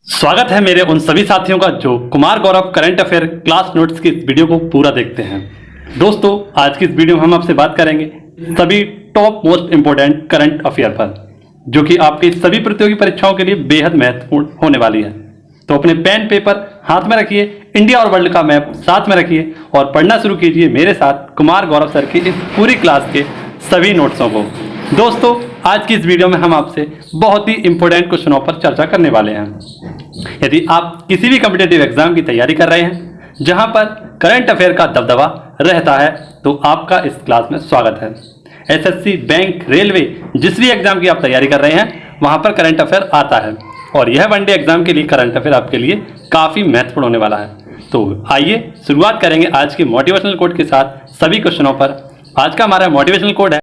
स्वागत है मेरे उन सभी साथियों का जो Kumar Gaurav current affair class notes की इस वीडियो को पूरा देखते हैं। दोस्तों, आज की इस वीडियो में हम आपसे बात करेंगे सभी top most important current affair पर, जो कि आपकी सभी प्रतियोगी परीक्षाओं के लिए बेहद महत्वपूर्ण होने वाली है। तो अपने पेन पेपर हाथ में रखिए, इंडिया और वर्ल्ड का मैप साथ में रखिए और पढ़ना शुरू कीजिए मेरे साथ कुमार गौरव सर की इस पूरी क्लास के सभी नोट्सों को। दोस्तों, आज की इस वीडियो में हम आपसे बहुत ही इंपॉर्टेंट क्वेश्चनों पर चर्चा करने वाले हैं। यदि आप किसी भी कॉम्पिटिटिव एग्जाम की तैयारी कर रहे हैं जहां पर करंट अफेयर का दबदबा रहता है, तो आपका इस क्लास में स्वागत है। एसएससी, बैंक, रेलवे, जिस भी एग्जाम की आप तैयारी कर रहे हैं वहां पर करंट अफेयर आता है और यह वनडे एग्जाम के लिए करंट अफेयर आपके लिए काफी महत्वपूर्ण होने वाला है। तो आइए शुरुआत करेंगे आज के मोटिवेशनल कोड के साथ सभी क्वेश्चनों पर। आज का हमारा मोटिवेशनल कोड है,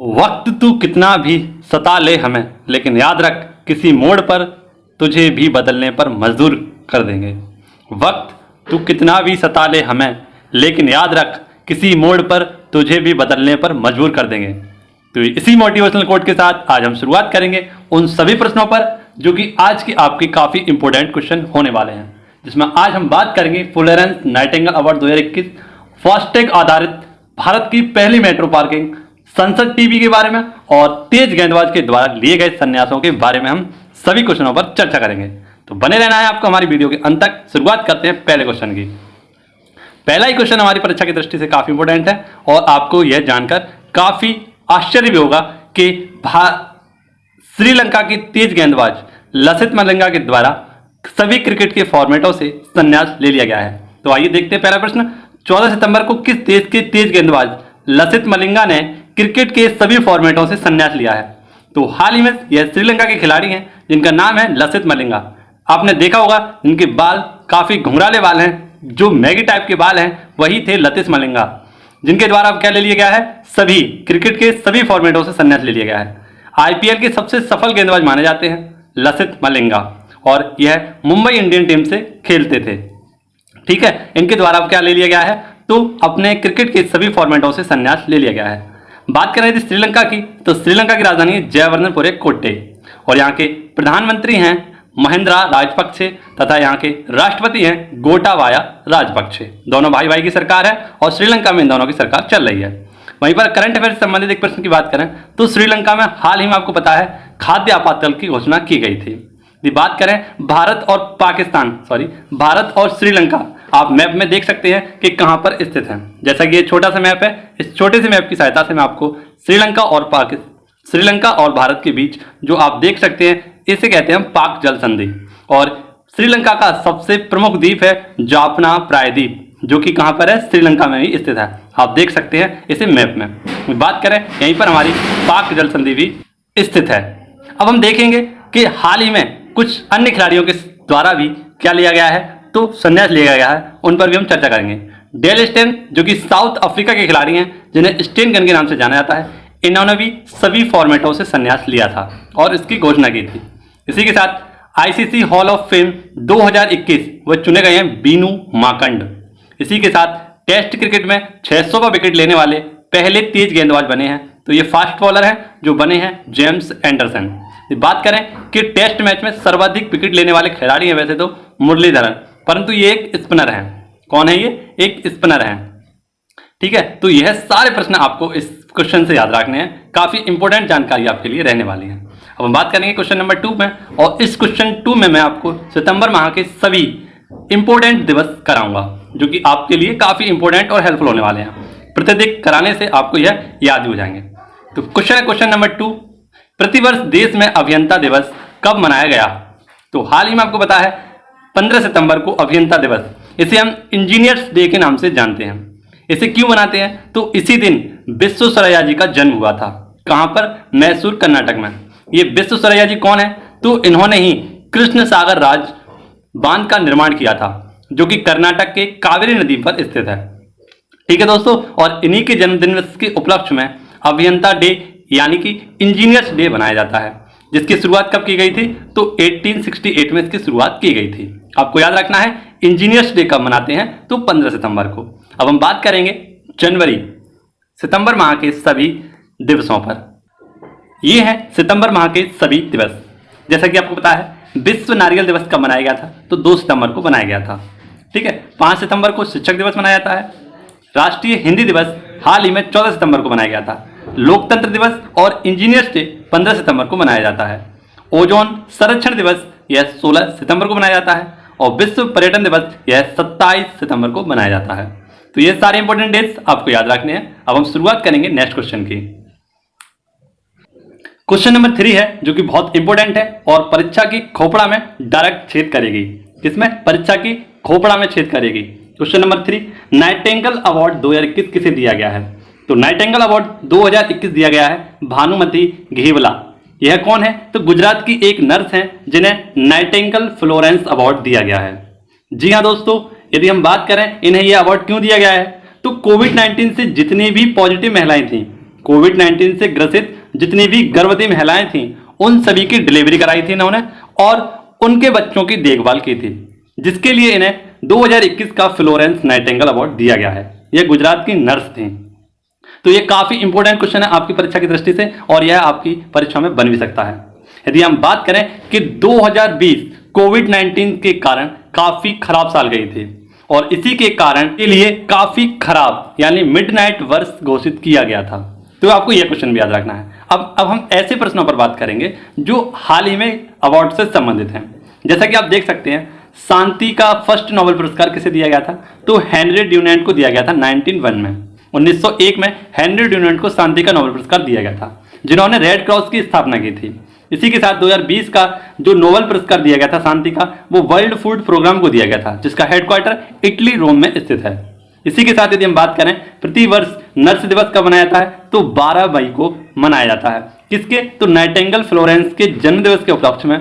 वक्त तू कितना भी सता ले हमें, लेकिन याद रख किसी मोड़ पर तुझे भी बदलने पर मजबूर कर देंगे। वक्त तू कितना भी सता ले हमें, लेकिन याद रख किसी मोड़ पर तुझे भी बदलने पर मजबूर कर देंगे। तो इसी मोटिवेशनल कोड के साथ आज हम शुरुआत करेंगे उन सभी प्रश्नों पर जो कि आज की आपकी काफी इंपॉर्टेंट क्वेश्चन होने वाले हैं, जिसमें आज हम बात करेंगे फ्लोरेंस नाइटिंगेल अवार्ड 2021 फास्टैग आधारित भारत की पहली मेट्रो पार्किंग, संसद टीवी के बारे में और तेज गेंदबाज के द्वारा लिए गए संन्यासों के बारे में हम सभी क्वेश्चनों पर चर्चा करेंगे। तो बने रहना है आपको हमारी वीडियो के अंत तक। शुरुआत करते हैं पहले क्वेश्चन की। पहला ही क्वेश्चन हमारी परीक्षा की दृष्टि से काफी इंपॉर्टेंट है और आपको यह जानकर काफी आश्चर्य भी होगा कि श्रीलंका की तेज गेंदबाज लसिथ मलिंगा के द्वारा सभी क्रिकेट के फॉर्मेटों से संन्यास ले लिया गया है। तो आइए देखते हैं पहला प्रश्न। 14 सितंबर को किस देश के तेज गेंदबाज लसिथ मलिंगा ने क्रिकेट के सभी फॉर्मेटों से संन्यास लिया है? तो हाल ही में यह श्रीलंका के खिलाड़ी हैं जिनका नाम है लसिथ मलिंगा। आपने देखा होगा इनके बाल काफी घुंघराले बाल हैं, जो मैगी टाइप के बाल हैं वही थे लसिथ मलिंगा, जिनके द्वारा अब क्या ले लिया गया है, सभी क्रिकेट के सभी फॉर्मेटों से संन्यास ले लिया गया है। आईपीएल के सबसे सफल गेंदबाज माने जाते हैं लसिथ मलिंगा और यह मुंबई इंडियन टीम से खेलते थे। ठीक है, इनके द्वारा अब क्या ले लिया गया है, तो अपने क्रिकेट के सभी फॉर्मेटों से संन्यास ले लिया गया है। बात करें थी श्रीलंका की, तो श्रीलंका की राजधानी है जयवर्धनपुरे कोट्टे और यहाँ के प्रधानमंत्री हैं महिंद्रा राजपक्षे तथा यहाँ के राष्ट्रपति हैं गोटाबाया राजपक्षे। दोनों भाई भाई की सरकार है और श्रीलंका में इन दोनों की सरकार चल रही है। वहीं पर करंट अफेयर से संबंधित एक प्रश्न की बात करें तो श्रीलंका में हाल ही में आपको पता है खाद्य आपातकाल की घोषणा की गई थी। यदि बात करें भारत और श्रीलंका, आप मैप में देख सकते हैं कि कहां पर स्थित है। जैसा कि ये छोटा सा मैप है, इस छोटे से मैप की सहायता से मैं आपको श्रीलंका और भारत के बीच जो आप देख सकते हैं, इसे कहते हैं पाक जल संधि। और श्रीलंका का सबसे प्रमुख द्वीप है जाफना प्रायद्वीप, जो कि कहां पर है, श्रीलंका में ही स्थित है। आप देख सकते हैं इसे मैप में। बात करें यहीं पर हमारी पाक जल संधि भी स्थित है। अब हम देखेंगे कि हाल ही में कुछ अन्य खिलाड़ियों के द्वारा भी क्या लिया गया है, तो संन्यास लिया गया है, उन पर भी हम चर्चा करेंगे। डेल स्टेन, जो कि साउथ अफ्रीका के खिलाड़ी हैं जिन्हें स्टेन गन के नाम से जाना जाता है, इन्होंने भी सभी फॉर्मेटों से संन्यास लिया था और इसकी घोषणा की थी। इसी के साथ आईसीसी हॉल ऑफ फेम 2021 वह चुने गए हैं बीनू माकंड। इसी के साथ टेस्ट क्रिकेट में 600 का विकेट लेने वाले पहले तेज गेंदबाज बने हैं, तो ये फास्ट बॉलर हैं जो बने हैं जेम्स एंडरसन। बात करें कि टेस्ट मैच में सर्वाधिक विकेट लेने वाले खिलाड़ी हैं वैसे तो मुरलीधरन, परंतु ये एक स्पिनर हैं। कौन है ये? एक स्पिनर हैं। ठीक है, तो यह सारे प्रश्न आपको इस क्वेश्चन से याद रखने हैं, काफी इंपॉर्टेंट जानकारी आपके लिए रहने वाली है। अब हम बात करेंगे क्वेश्चन नंबर 2 में, और इस क्वेश्चन 2 में मैं आपको सितंबर माह के सभी इंपॉर्टेंट दिवस कराऊंगा जो कि आपके लिए काफी इंपॉर्टेंट और हेल्पफुल होने वाले हैं। प्रतिदिन कराने से आपको यह याद हो जाएंगे। तो क्वेश्चन नंबर 2, प्रतिवर्ष देश में अभियंता दिवस कब मनाया गया? तो हाल ही में आपको पता है 15 सितंबर को अभियंता दिवस, इसे हम इंजीनियर्स डे के नाम से जानते हैं। इसे क्यों मनाते हैं? तो इसी दिन विश्वेश्वरैया जी का जन्म हुआ था। कहां पर? मैसूर, कर्नाटक में। ये विश्वेश्वरैया जी कौन है? तो इन्होंने ही कृष्ण सागर राज बांध का निर्माण किया था, जो कि कर्नाटक के कावेरी नदी पर स्थित है। ठीक है दोस्तों, और इन्हीं के जन्मदिन के उपलक्ष्य में अभियंता डे यानी कि इंजीनियर्स डे बनाया जाता है, जिसकी शुरुआत कब की गई थी? तो 1868 में इसकी शुरुआत की गई थी। आपको याद रखना है इंजीनियर्स डे कब मनाते हैं, तो 15 सितंबर को। अब हम बात करेंगे सितंबर माह के सभी दिवसों पर। ये हैं सितंबर माह के सभी दिवस। जैसा कि आपको पता है विश्व नारियल दिवस कब मनाया गया था? तो 2 सितंबर को बनाया गया था। ठीक है, 5 सितंबर को शिक्षक दिवस मनाया जाता है। राष्ट्रीय हिंदी दिवस हाल ही में 14 सितंबर को मनाया गया था। लोकतंत्र दिवस और इंजीनियर्स डे 15 सितंबर को मनाया जाता है। ओजोन संरक्षण दिवस यह 16 सितंबर को मनाया जाता है और विश्व पर्यटन दिवस यह 27 सितंबर को मनाया जाता है। तो ये सारे इंपॉर्टेंट डेट्स आपको याद रखने हैं। अब हम शुरुआत करेंगे नेक्स्ट क्वेश्चन की। क्वेश्चन नंबर 3 है जो कि बहुत इंपॉर्टेंट है और परीक्षा की खोपड़ा में डायरेक्ट छेद करेगी। किसमें? परीक्षा की खोपड़ा में छेद करेगी। क्वेश्चन नंबर 3, नाइटिंगेल अवार्ड 2021 किसे दिया गया है? तो नाइटिंगेल अवार्ड 2021 दिया गया है भानुमति घेवला। यह कौन है? तो गुजरात की एक नर्स हैं जिन्हें नाइटिंगेल फ्लोरेंस अवार्ड दिया गया है। जी हाँ दोस्तों, यदि हम बात करें इन्हें यह अवार्ड क्यों दिया गया है, तो कोविड-19 से जितनी भी पॉजिटिव महिलाएं थीं, कोविड-19 से ग्रसित जितनी भी गर्भवती महिलाएं थीं, उन सभी की डिलीवरी कराई थी इन्होंने और उनके बच्चों की देखभाल की थी, जिसके लिए इन्हें 2021 का फ्लोरेंस नाइटिंगेल अवार्ड दिया गया है। यह गुजरात की नर्स थी। तो ये काफी इंपॉर्टेंट क्वेश्चन है आपकी परीक्षा की दृष्टि से और यह आपकी परीक्षा में बन भी सकता है। यदि हम बात करें कि 2020 कोविड-19 के कारण काफी खराब साल गई थी और इसी के कारण के लिए काफी खराब यानी मिडनाइट वर्ष घोषित किया गया था। तो आपको यह क्वेश्चन भी याद रखना है। अब हम ऐसे प्रश्नों पर बात करेंगे जो हाल ही में अवार्ड से संबंधित हैं। जैसा कि आप देख सकते हैं, शांति का फर्स्ट नोबेल पुरस्कार किसे दिया गया था? तो हेनरी ड्यूनेंट को दिया गया था 1901 में। 1901 में हेनरी ड्यूनेंट को शांति का नोबेल पुरस्कार दिया गया था, जिन्होंने रेड क्रॉस की स्थापना की थी। इसी के साथ 2020 का जो नोबेल पुरस्कार दिया गया था शांति का, वो वर्ल्ड फूड प्रोग्राम को दिया गया था, जिसका हेडक्वार्टर इटली रोम में स्थित है। इसी के साथ यदि हम बात करें प्रतिवर्ष नर्स दिवस कब मनाया जाता है, तो 12 मई को मनाया जाता है। किसके? तो नाइटिंगेल फ्लोरेंस के जन्म दिवस के उपलक्ष्य में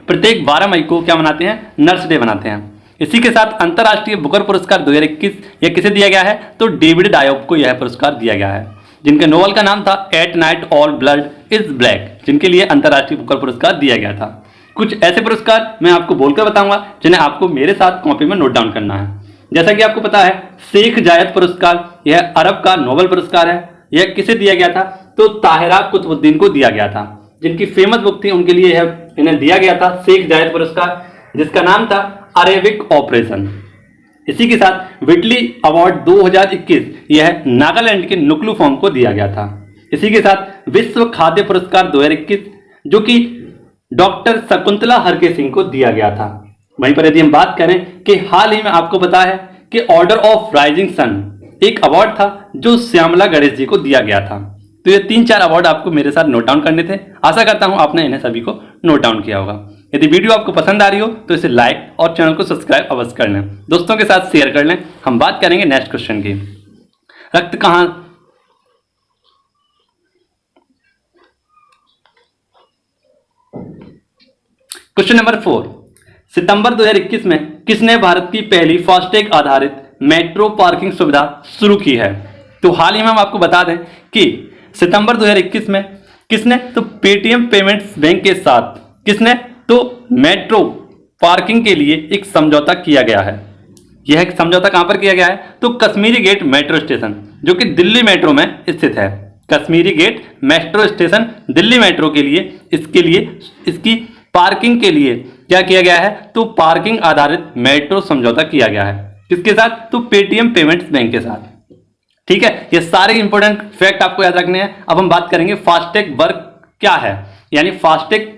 प्रत्येक 12 मई को क्या मनाते हैं? नर्स डे मनाते हैं। इसी के साथ अंतर्राष्ट्रीय बुकर पुरस्कार 2021 यह किसे दिया गया है? तो डेविड डायोब को यह पुरस्कार दिया गया है, जिनके नोवेल का नाम था at night all blood is black, जिनके लिए अंतर्राष्ट्रीय बुकर पुरस्कार दिया गया था। कुछ ऐसे पुरस्कार मैं आपको बोलकर बताऊंगा जिन्हें आपको मेरे साथ कॉपी में नोट डाउन करना है। जैसा कि आपको पता है, शेख जायद पुरस्कार यह अरब का नोबेल पुरस्कार है। यह किसे दिया गया था? तो ताहिरा कुतुबुद्दीन को दिया गया था, जिनकी फेमस बुक थी उनके लिए इन्हें दिया गया था शेख जायद पुरस्कार, जिसका नाम था अरेबिक ऑपरेशन। इसी के साथ विटली अवार्ड 2021 यह नागालैंड के नुक्लू फॉर्म को दिया गया था। इसी के साथ विश्व खाद्य पुरस्कार 2021 जो कि डॉक्टर शकुंतला हरके सिंह को दिया गया था। वहीं पर यदि हम बात करें कि हाल ही में आपको पता है कि ऑर्डर ऑफ राइजिंग सन एक अवार्ड था जो श्यामला गणेश जी को दिया गया था। तो ये 3-4 अवार्ड आपको मेरे साथ नोट डाउन करने थे। आशा करता हूं आपने इन्हें सभी को नोट डाउन किया होगा। यदि वीडियो आपको पसंद आ रही हो तो इसे लाइक और चैनल को सब्सक्राइब अवश्य कर लें, दोस्तों के साथ शेयर कर लें। हम बात करेंगे नेक्स्ट क्वेश्चन की। रक्त कहां क्वेश्चन नंबर 4, सितंबर 2021 में किसने भारत की पहली फास्टैग आधारित मेट्रो पार्किंग सुविधा शुरू की है? तो हाल ही में हम आपको बता दें कि सितंबर 2021 में किसने? तो पेटीएम पेमेंट्स बैंक के साथ किसने? तो मेट्रो पार्किंग के लिए एक समझौता किया गया है। यह समझौता कहां पर किया गया है? तो कश्मीरी गेट मेट्रो स्टेशन जो कि दिल्ली मेट्रो में स्थित है। Kashmiri Gate metro station Delhi metro के लिए इसकी पार्किंग के लिए क्या किया गया है? तो पार्किंग आधारित मेट्रो समझौता किया गया है। किसके साथ? तो पेटीएम पेमेंट्स बैंक के साथ। ठीक है, ये सारे इंपॉर्टेंट फैक्ट आपको याद रखने हैं। अब हम बात करेंगे फास्टैग वर्क क्या है, यानी फास्टैग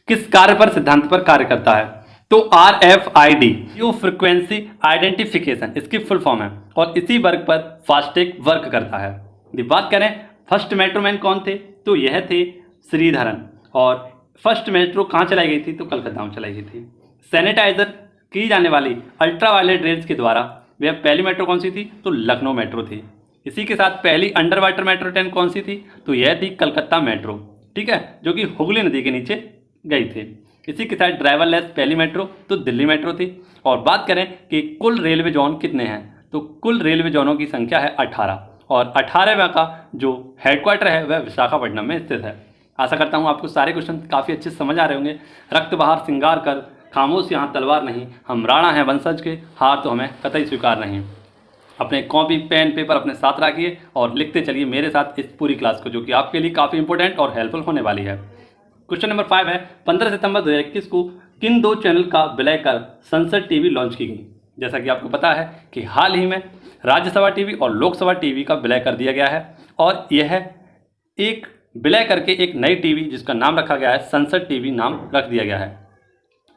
किस कार्य पर सिद्धांत पर कार्य करता है? तो RFID जो फ्रीक्वेंसी आइडेंटिफिकेशन इसकी फुल फॉर्म है और इसी वर्क पर फास्टैग वर्क करता है। यदि बात करें फर्स्ट मेट्रोमैन कौन थे? तो यह थे श्रीधरन। और फर्स्ट मेट्रो कहाँ चलाई गई थी? तो कलकत्ता में चलाई गई थी। सैनिटाइजर की जाने वाली अल्ट्रावायलेट रेज के द्वारा वह पहली मेट्रो कौन सी थी? तो लखनऊ मेट्रो थी। इसी के साथ पहली अंडर वाटर मेट्रो ट्रेन कौन सी थी? तो यह थी कलकत्ता मेट्रो। ठीक है, जो कि हुगली नदी के नीचे गई थी। इसी के साथ ड्राइवरलेस पहली मेट्रो तो दिल्ली मेट्रो थी। और बात करें कि कुल रेलवे जोन कितने हैं, तो कुल रेलवे जोनों की संख्या है 18 और 18वें का जो हेडक्वार्टर है वह विशाखापट्टनम में स्थित है। आशा करता हूँ आपको सारे क्वेश्चन काफ़ी अच्छे समझ आ रहे होंगे। रक्त बहार श्रृंगार कर, खामोश यहाँ तलवार नहीं, हम राणा हैं वंशज के, हार तो हमें कतई स्वीकार नहीं। अपने कॉपी पेन पेपर अपने साथ रखिए और लिखते चलिए मेरे साथ इस पूरी क्लास को, जो कि आपके लिए काफ़ी इंपॉर्टेंट और हेल्पफुल होने वाली है। क्वेश्चन नंबर 5 है 15 सितंबर 2021 को किन दो चैनल का विलय कर संसद टीवी लॉन्च की गई। जैसा कि आपको पता है कि हाल ही में राज्यसभा टीवी और लोकसभा टीवी का विलय कर दिया गया है और यह एक विलय करके एक नई टीवी जिसका नाम रखा गया है संसद टीवी नाम रख दिया गया है।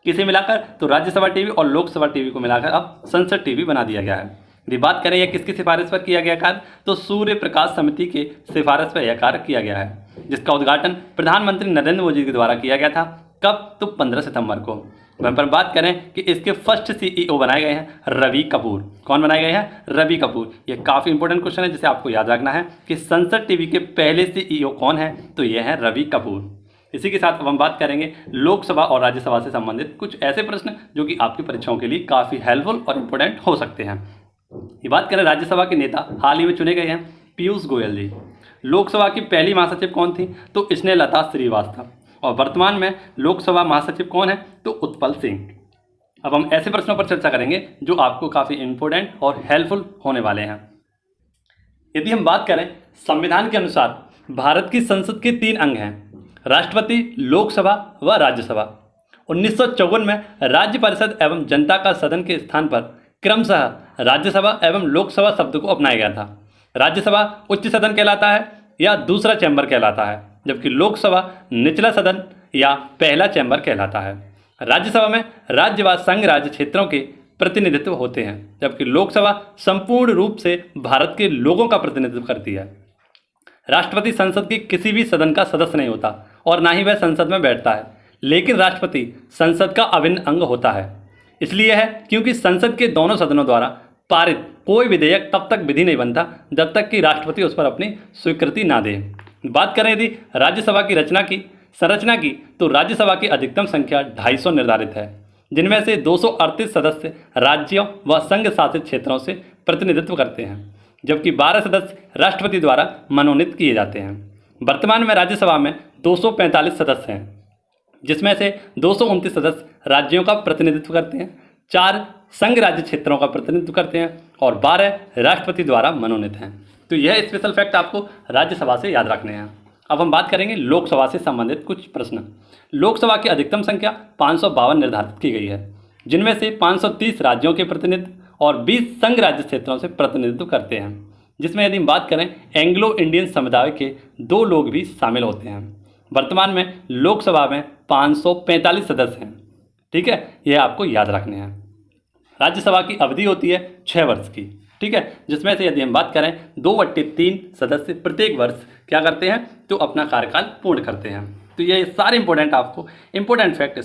किसे मिलाकर, तो राज्यसभा टीवी और लोकसभा टीवी को मिलाकर अब संसद टीवी बना दिया गया है। यदि बात करें यह किसकी सिफारिश पर किया गया कार्य, तो सूर्य प्रकाश समिति के सिफारिश पर यह कार्य किया गया है, जिसका उद्घाटन प्रधानमंत्री नरेंद्र मोदी के द्वारा किया गया था। कब, तो 15 सितंबर को। वहीं पर बात करें कि इसके फर्स्ट सीईओ बनाए गए हैं रवि कपूर। कौन बनाए गए हैं? रवि कपूर। ये काफ़ी इंपॉर्टेंट क्वेश्चन है जिसे आपको याद रखना है कि संसद टीवी के पहले सीईओ कौन है, तो ये है रवि कपूर। इसी के साथ अब हम बात करेंगे लोकसभा और राज्यसभा से संबंधित कुछ ऐसे प्रश्न जो कि आपकी परीक्षाओं के लिए काफ़ी हेल्पफुल और इम्पोर्टेंट हो सकते हैं। ये बात करें राज्यसभा के नेता हाल ही में चुने गए हैं पीयूष गोयल जी। लोकसभा की पहली महासचिव कौन थी, तो स्नेहलता श्रीवास्तव। और वर्तमान में लोकसभा महासचिव कौन है, तो उत्पल सिंह। अब हम ऐसे प्रश्नों पर चर्चा करेंगे जो आपको काफ़ी इंपॉर्टेंट और हेल्पफुल होने वाले हैं। यदि हम बात करें संविधान के अनुसार भारत की संसद के 3 अंग हैं, राष्ट्रपति, लोकसभा व राज्यसभा। 1954 में राज्य परिषद एवं जनता का सदन के स्थान पर क्रमशः राज्यसभा एवं लोकसभा शब्द को अपनाया गया था। राज्यसभा उच्च सदन कहलाता है या दूसरा चैम्बर कहलाता है, जबकि लोकसभा निचला सदन या पहला चैम्बर कहलाता है। राज्यसभा में राज्य व संघ राज्य क्षेत्रों के प्रतिनिधित्व होते हैं, जबकि लोकसभा संपूर्ण रूप से भारत के लोगों का प्रतिनिधित्व करती है। राष्ट्रपति संसद के किसी भी सदन का सदस्य नहीं होता और ना ही वह संसद में बैठता है, लेकिन राष्ट्रपति संसद का अभिन्न अंग होता है। इसलिए है क्योंकि संसद के दोनों सदनों द्वारा पारित कोई विधेयक तब तक विधि नहीं बनता जब तक कि राष्ट्रपति उस पर अपनी स्वीकृति ना दे। बात करें यदि राज्यसभा की संरचना की, तो राज्यसभा की अधिकतम संख्या 250 निर्धारित है, जिनमें से 238 सदस्य राज्यों व संघ शासित क्षेत्रों से प्रतिनिधित्व करते हैं, जबकि 12 सदस्य राष्ट्रपति द्वारा मनोनीत किए जाते हैं। वर्तमान में राज्यसभा में 245 सदस्य हैं, जिसमें से 229 सदस्य राज्यों का प्रतिनिधित्व करते हैं, 4 संघ राज्य क्षेत्रों का प्रतिनिधित्व करते हैं और 12 राष्ट्रपति द्वारा मनोनीत हैं। तो यह स्पेशल फैक्ट आपको राज्यसभा से याद रखने हैं। अब हम बात करेंगे लोकसभा से संबंधित कुछ प्रश्न। लोकसभा की अधिकतम संख्या 552 निर्धारित की गई है, जिनमें से 530 राज्यों के प्रतिनिधित्व और 20 संघ राज्य क्षेत्रों से प्रतिनिधित्व करते हैं, जिसमें यदि हम बात करें एंग्लो इंडियन समुदाय के 2 लोग भी शामिल होते हैं। वर्तमान में लोकसभा में 545 सदस्य हैं। ठीक है, यह आपको याद रखने हैं। राज्यसभा की अवधि होती है 6 वर्ष की। ठीक है, जिसमें से यदि हम बात करें 2/3 सदस्य प्रत्येक वर्ष क्या करते हैं, तो अपना कार्यकाल पूर्ण करते हैं। तो ये सारे इंपॉर्टेंट फैक्ट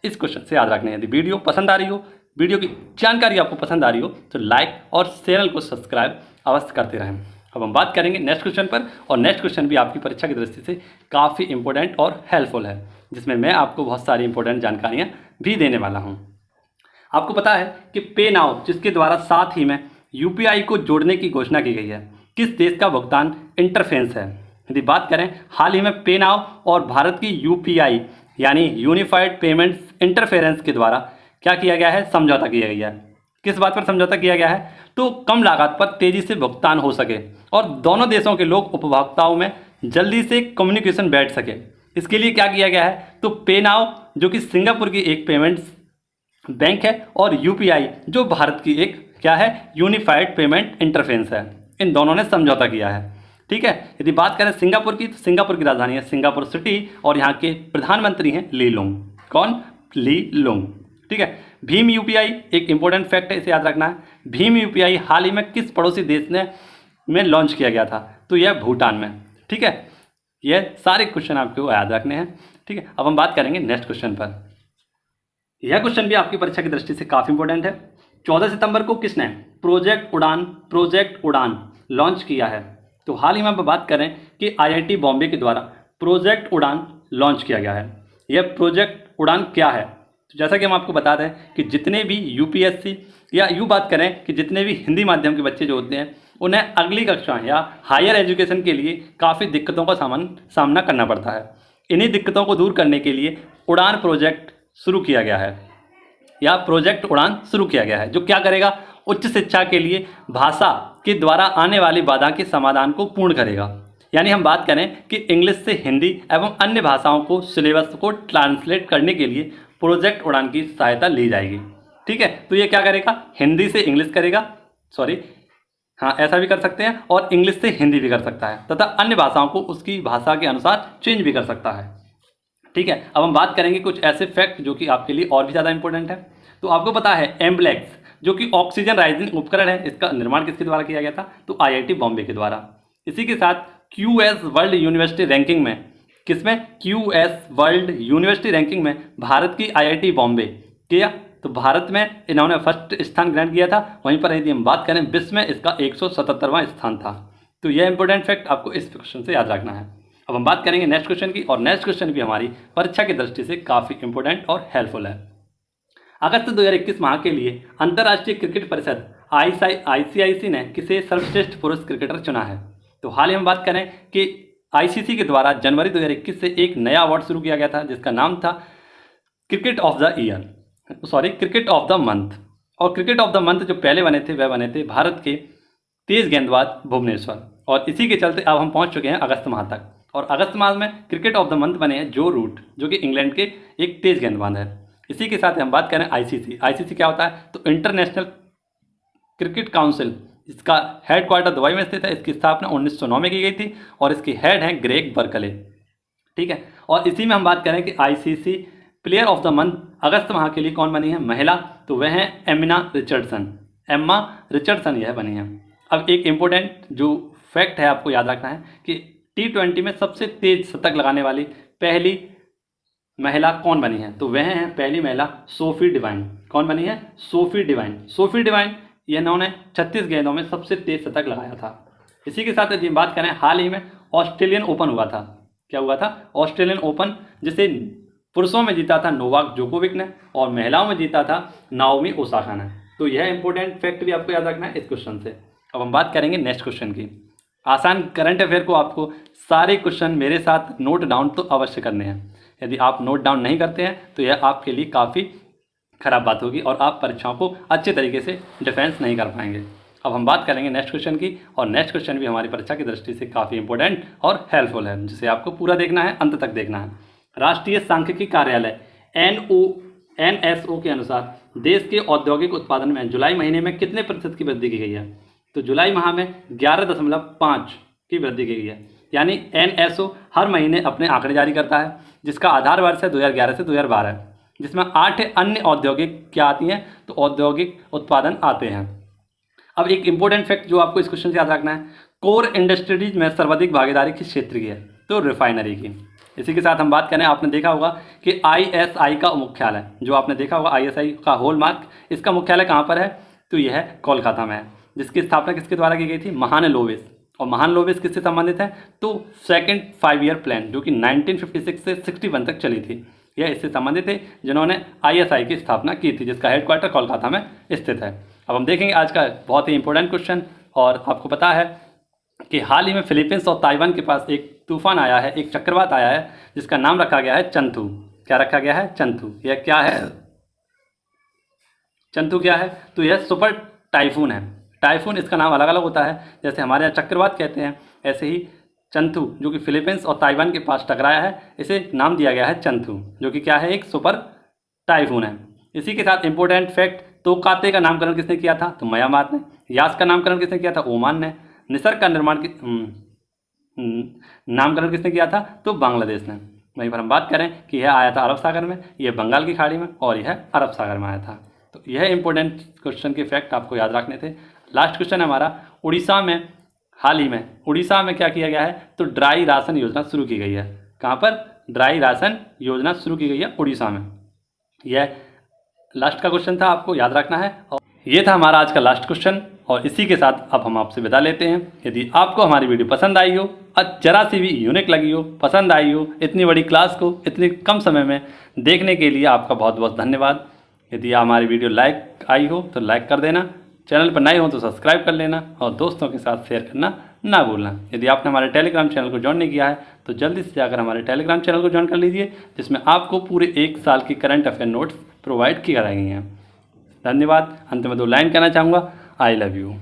इस क्वेश्चन से याद रखने हैं। यदि वीडियो पसंद आ रही हो, वीडियो की जानकारी आपको पसंद आ रही हो, तो लाइक और चैनल को सब्सक्राइब अवश्य करते रहें। अब हम बात करेंगे नेक्स्ट क्वेश्चन पर, और नेक्स्ट क्वेश्चन भी आपकी परीक्षा की दृष्टि से काफ़ी इंपॉर्टेंट और हेल्पफुल है, जिसमें मैं आपको बहुत सारी इंपॉर्टेंट जानकारियाँ भी देने वाला हूँ। आपको पता है कि पे नाउ, जिसके द्वारा साथ ही में यूपीआई को जोड़ने की घोषणा की गई है, किस देश का भुगतान इंटरफेस है। यदि बात करें हाल ही में पे नाउ और भारत की यूपीआई यानी यूनिफाइड पेमेंट्स इंटरफेरेंस के द्वारा क्या किया गया है, समझौता किया गया है। किस बात पर समझौता किया गया है, तो कम लागत पर तेज़ी से भुगतान हो सके और दोनों देशों के लोग उपभोक्ताओं में जल्दी से कम्युनिकेशन बैठ सके। इसके लिए क्या किया गया है, तो पे नाउ जो कि सिंगापुर की एक पेमेंट्स बैंक है और यूपीआई जो भारत की एक क्या है, यूनिफाइड पेमेंट इंटरफेस है, इन दोनों ने समझौता किया है। ठीक है, यदि बात करें सिंगापुर की, तो सिंगापुर की राजधानी है सिंगापुर सिटी और यहाँ के प्रधानमंत्री हैं ली लुंग। कौन? ली लुंग। ठीक है, भीम यूपीआई एक इंपॉर्टेंट फैक्ट है, इसे याद रखना है। भीम यूपीआई हाल ही में किस पड़ोसी देश में लॉन्च किया गया था, तो यह भूटान में। ठीक है, यह सारे क्वेश्चन आपको याद रखने हैं। ठीक है, अब हम बात करेंगे नेक्स्ट क्वेश्चन पर। यह क्वेश्चन भी आपकी परीक्षा की दृष्टि से काफ़ी इंपॉर्टेंट है। 14 सितंबर को किसने प्रोजेक्ट उड़ान लॉन्च किया है, तो हाल ही में हम बात करें कि आईआईटी बॉम्बे के द्वारा प्रोजेक्ट उड़ान लॉन्च किया गया है। यह प्रोजेक्ट उड़ान क्या है, तो जैसा कि हम आपको बता दें कि जितने भी यूपीएससी या यूँ बात करें कि जितने भी हिंदी माध्यम के बच्चे जो होते हैं, उन्हें अगली कक्षा या हायर एजुकेशन के लिए काफ़ी दिक्कतों का सामना करना पड़ता है। इन्हीं दिक्कतों को दूर करने के लिए उड़ान प्रोजेक्ट शुरू किया गया है या प्रोजेक्ट उड़ान शुरू किया गया है, जो क्या करेगा, उच्च शिक्षा के लिए भाषा के द्वारा आने वाली बाधा के समाधान को पूर्ण करेगा। यानी हम बात करें कि इंग्लिश से हिंदी एवं अन्य भाषाओं को सिलेबस को ट्रांसलेट करने के लिए प्रोजेक्ट उड़ान की सहायता ली जाएगी। ठीक है, तो ये क्या करेगा, हिंदी से इंग्लिश करेगा, सॉरी हाँ ऐसा भी कर सकते हैं, और इंग्लिश से हिंदी भी कर सकता है तथा अन्य भाषाओं को उसकी भाषा के अनुसार चेंज भी कर सकता है। ठीक है, अब हम बात करेंगे कुछ ऐसे फैक्ट जो कि आपके लिए और भी ज़्यादा इंपॉर्टेंट है। तो आपको पता है एम्बुलेक्स जो कि ऑक्सीजन राइजिंग उपकरण है, इसका निर्माण किसके द्वारा किया गया था, तो IIT बॉम्बे के द्वारा। इसी के साथ QS वर्ल्ड यूनिवर्सिटी रैंकिंग में, किसमें, QS वर्ल्ड यूनिवर्सिटी रैंकिंग में भारत की IIT बॉम्बे किया, तो भारत में इन्होंने फर्स्ट स्थान ग्रहण किया था। वहीं पर यदि हम बात करें विश्व में इसका 177वां स्थान था। तो यह इंपॉर्टेंट फैक्ट आपको इस क्वेश्चन से याद रखना है। अब हम बात करेंगे नेक्स्ट क्वेश्चन की, और नेक्स्ट क्वेश्चन भी हमारी परीक्षा की दृष्टि से काफ़ी इंपॉर्टेंट और हेल्पफुल है। अगस्त 2021 माह के लिए अंतर्राष्ट्रीय क्रिकेट परिषद ICIC ने किसे सर्वश्रेष्ठ पुरुष क्रिकेटर चुना है। तो हाल ही हम बात करें कि ICC के द्वारा जनवरी 2021 से एक नया अवार्ड शुरू किया गया था जिसका नाम था cricket of the year, sorry cricket of the month. और क्रिकेट ऑफ द मंथ जो पहले बने थे वह बने थे भारत के तेज गेंदबाज भुवनेश्वर, और इसी के चलते अब हम पहुंच चुके हैं अगस्त माह तक। और अगस्त माह में क्रिकेट ऑफ द मंथ बने हैं जो रूट, जो कि इंग्लैंड के एक तेज गेंदबाज है। इसी के साथ हम बात करें ICC क्या होता है, तो इंटरनेशनल क्रिकेट काउंसिल, इसका हेड क्वार्टर दुबई में स्थित है। इसकी स्थापना 1909 में की गई थी और इसकी हेड हैं ग्रेग बर्कले। ठीक है, और इसी में हम बात करें कि ICC player of the month अगस्त माह के लिए कौन बनी है, महिला, तो वह है एम्मा रिचर्डसन यह बनी है। अब एक इम्पोर्टेंट जो फैक्ट है आपको याद रखना है कि T20 में सबसे तेज शतक लगाने वाली पहली महिला कौन बनी है, तो वह है पहली महिला सोफी डिवाइन। कौन बनी है, सोफी डिवाइन। यह इन्होंने 36 गेंदों में सबसे तेज शतक लगाया था। इसी के साथ यदि बात करें, हाल ही में ऑस्ट्रेलियन ओपन हुआ था। क्या हुआ था, ऑस्ट्रेलियन ओपन, जिसे पुरुषों में जीता था नोवाक जोकोविक ने और महिलाओं में जीता था नाओमी ओसाका ने। तो यह इंपॉर्टेंट फैक्ट भी आपको याद रखना है इस क्वेश्चन से। अब हम बात करेंगे नेक्स्ट क्वेश्चन की। आसान करंट अफेयर को आपको सारे क्वेश्चन मेरे साथ नोट डाउन तो अवश्य करने हैं। यदि आप नोट डाउन नहीं करते हैं तो यह आपके लिए काफ़ी खराब बात होगी और आप परीक्षाओं को अच्छे तरीके से डिफेंस नहीं कर पाएंगे। अब हम बात करेंगे नेक्स्ट क्वेश्चन की, और नेक्स्ट क्वेश्चन भी हमारी परीक्षा की दृष्टि से काफ़ी इंपॉर्टेंट और हेल्पफुल है, जिसे आपको पूरा देखना है, अंत तक देखना है। राष्ट्रीय सांख्यिकी कार्यालय NSO के अनुसार देश के औद्योगिक उत्पादन में जुलाई महीने में कितने प्रतिशत की वृद्धि की गई है, तो जुलाई माह में 11.5 की वृद्धि की गई है। यानी NSO हर महीने अपने आंकड़े जारी करता है जिसका आधार वर्ष है 2011 से 2012, जिसमें 8 अन्य औद्योगिक क्या आती हैं, तो औद्योगिक उत्पादन आते हैं। अब एक इंपॉर्टेंट फैक्ट जो आपको इस क्वेश्चन से याद रखना है, कोर इंडस्ट्रीज में सर्वाधिक भागीदारी किस क्षेत्र की है, तो रिफाइनरी की। इसी के साथ हम बात करें, आपने देखा होगा कि ISI का मुख्यालय, जो आपने देखा होगा ISI का हॉलमार्क, इसका मुख्यालय कहाँ पर है, तो यह है कोलकाता में है, जिसकी स्थापना किसके द्वारा की गई थी, महान लोवेस। और महान लोवेस किससे संबंधित है, तो सेकंड 5 ईयर प्लान जो कि 1956 से 61 तक चली थी, यह इससे संबंधित थे, जिन्होंने ISI की स्थापना की थी, जिसका हेडक्वार्टर कोलकाता में स्थित है। अब हम देखेंगे आज का बहुत ही इंपॉर्टेंट क्वेश्चन, और आपको पता है कि हाल ही में फिलीपींस और ताइवान के पास एक तूफान आया है, एक चक्रवात आया है, जिसका नाम रखा गया है चंथू। क्या रखा गया है, चंथू। यह क्या है, चंथू क्या है, तो यह सुपर टाइफून है। टाइफून इसका नाम अलग अलग होता है, जैसे हमारे यहाँ चक्रवात कहते हैं, ऐसे ही चंथू जो कि फिलीपींस और ताइवान के पास टकराया है, इसे नाम दिया गया है चंथू, जो कि क्या है, एक सुपर टाइफून है। इसी के साथ इंपॉर्टेंट फैक्ट, तोकाते का नामकरण किसने किया था, तो म्यांमार ने। यास का नामकरण किसने किया था, ओमान ने। निसर्ग का नामकरण किसने किया था, तो बांग्लादेश ने। वहीं पर हम बात करें कि यह आया था अरब सागर में, यह बंगाल की खाड़ी में, और यह अरब सागर में आया था। तो यह इंपॉर्टेंट क्वेश्चन के फैक्ट आपको याद रखने थे। लास्ट क्वेश्चन है हमारा, उड़ीसा में हाल ही में उड़ीसा में क्या किया गया है, तो ड्राई राशन योजना शुरू की गई है। कहाँ पर, ड्राई राशन योजना शुरू की गई है उड़ीसा में। यह लास्ट का क्वेश्चन था, आपको याद रखना है। और ये था हमारा आज का लास्ट क्वेश्चन, और इसी के साथ अब हम आपसे विदा लेते हैं। यदि आपको हमारी वीडियो पसंद आई हो, जरा सी भी यूनिक लगी हो, पसंद आई हो, इतनी बड़ी क्लास को इतने कम समय में देखने के लिए आपका बहुत बहुत धन्यवाद। यदि हमारी वीडियो लाइक आई हो तो लाइक कर देना, चैनल पर नए हो तो सब्सक्राइब कर लेना, और दोस्तों के साथ शेयर करना ना भूलना। यदि आपने हमारे टेलीग्राम चैनल को ज्वाइन नहीं किया है तो जल्दी से जाकर हमारे टेलीग्राम चैनल को ज्वाइन कर लीजिए, जिसमें आपको पूरे 1 साल की करंट अफेयर नोट्स प्रोवाइड की गई हैं। धन्यवाद। अंत में 2 लाइन कहना चाहूँगा, आई लव यू।